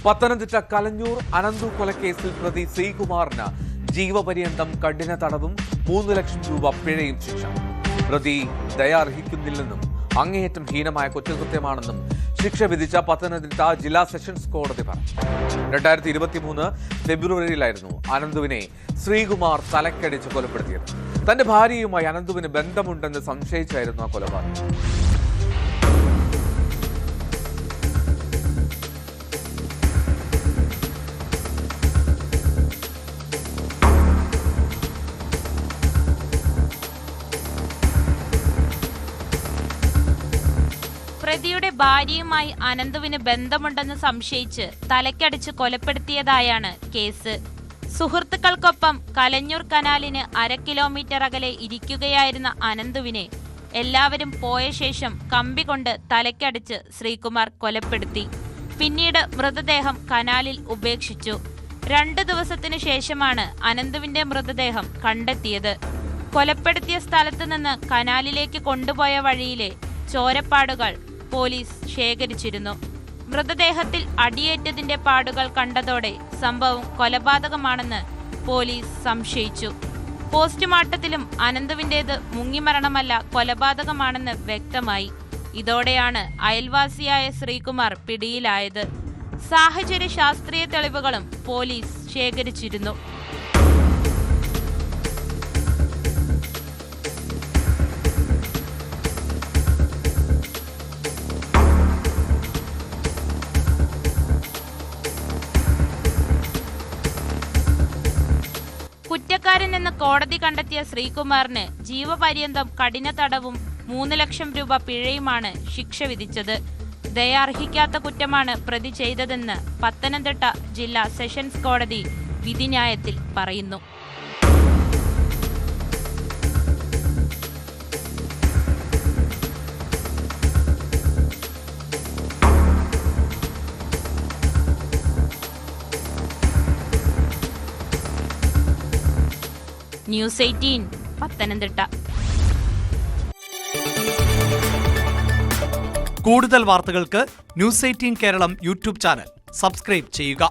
പത്തനംതിട്ട കലഞ്ഞൂർ അനന്തു കൊലക്കേസിൽ പ്രതി ശ്രീകുമാറിന് ജീവപര്യന്തം കഠിന തടവും 3 ലക്ഷം രൂപ പിഴയും ശിക്ഷ. പ്രതി ദയ അർഹിക്കുന്നില്ലെന്നും അങ്ങേയറ്റം ഹീനമായ കുറ്റകൃത്യമാണെന്നും ശിക്ഷ വിധിച്ച പത്തനംതിട്ട ജില്ലാ സെഷൻസ് കോടതി പറഞ്ഞു. 2023 ഫെബ്രുവരിയിലായിരുന്നു അനന്തുവിനെ ശ്രീകുമാർ തലക്കടിച്ച് കൊലപ്പെടുത്തിയത്. തന്റെ ഭാര്യയുമായി അനന്തുവിന് ബന്ധമുണ്ടെന്ന് സംശയിച്ചായിരുന്നു ആ കൊലപാതകം. പ്രതിയുടെ ഭാര്യയുമായി അനന്തുവിന് ബന്ധമുണ്ടെന്ന് സംശയിച്ച് തലക്കടിച്ച് കൊലപ്പെടുത്തിയതായാണ് കേസ്. സുഹൃത്തുക്കൾക്കൊപ്പം കലഞ്ഞൂർ കനാലിന് 1/2 കിലോമീറ്റർ അകലെ ഇരിക്കുകയായിരുന്ന അനന്തുവിനെ എല്ലാവരും പോയ ശേഷം കമ്പി കൊണ്ട് തലക്കടിച്ച് ശ്രീകുമാർ കൊലപ്പെടുത്തി. പിന്നീട് മൃതദേഹം കനാലിൽ ഉപേക്ഷിച്ചു. 2 ദിവസത്തിനു ശേഷമാണ് അനന്തുവിന്റെ മൃതദേഹം കണ്ടെത്തിയത്. കൊലപ്പെടുത്തിയ സ്ഥലത്ത് നിന്ന് കനാലിലേക്ക് കൊണ്ടുപോയ വഴിയിലെ ചോരപ്പാടുകൾ പോലീസ് ശേഖരിച്ചിരുന്നു. മൃതദേഹത്തിൽ അടിയേറ്റതിന്റെ പാടുകൾ കണ്ടതോടെ സംഭവം കൊലപാതകമാണെന്ന് പോലീസ് സംശയിച്ചു. പോസ്റ്റ്മോർട്ടത്തിലും അനന്തുവിന്റേത് മുങ്ങിമരണമല്ല കൊലപാതകമാണെന്ന് വ്യക്തമായി. ഇതോടെയാണ് അയൽവാസിയായ ശ്രീകുമാർ പിടിയിലായത്. സാഹചര്യ ശാസ്ത്രീയ തെളിവുകളും പോലീസ് ശേഖരിച്ചിരുന്നു. കുറ്റക്കാരനെന്ന് കോടതി കണ്ടെത്തിയ ശ്രീകുമാറിന് ജീവപര്യന്തം കഠിന തടവും 3 ലക്ഷം രൂപ പിഴയുമാണ് ശിക്ഷ വിധിച്ചത്. ദയ അർഹിക്കാത്ത കുറ്റമാണ് പ്രതി ചെയ്തതെന്ന് പത്തനംതിട്ട ജില്ലാ സെഷൻസ് കോടതി വിധിന്യായത്തിൽ പറയുന്നു. ന്യൂസ് 18 പത്തനംതിട്ട. കൂടുതൽ വാർത്തകൾക്ക് news 18 Keralam YouTube channel subscribe ചെയ്യുക.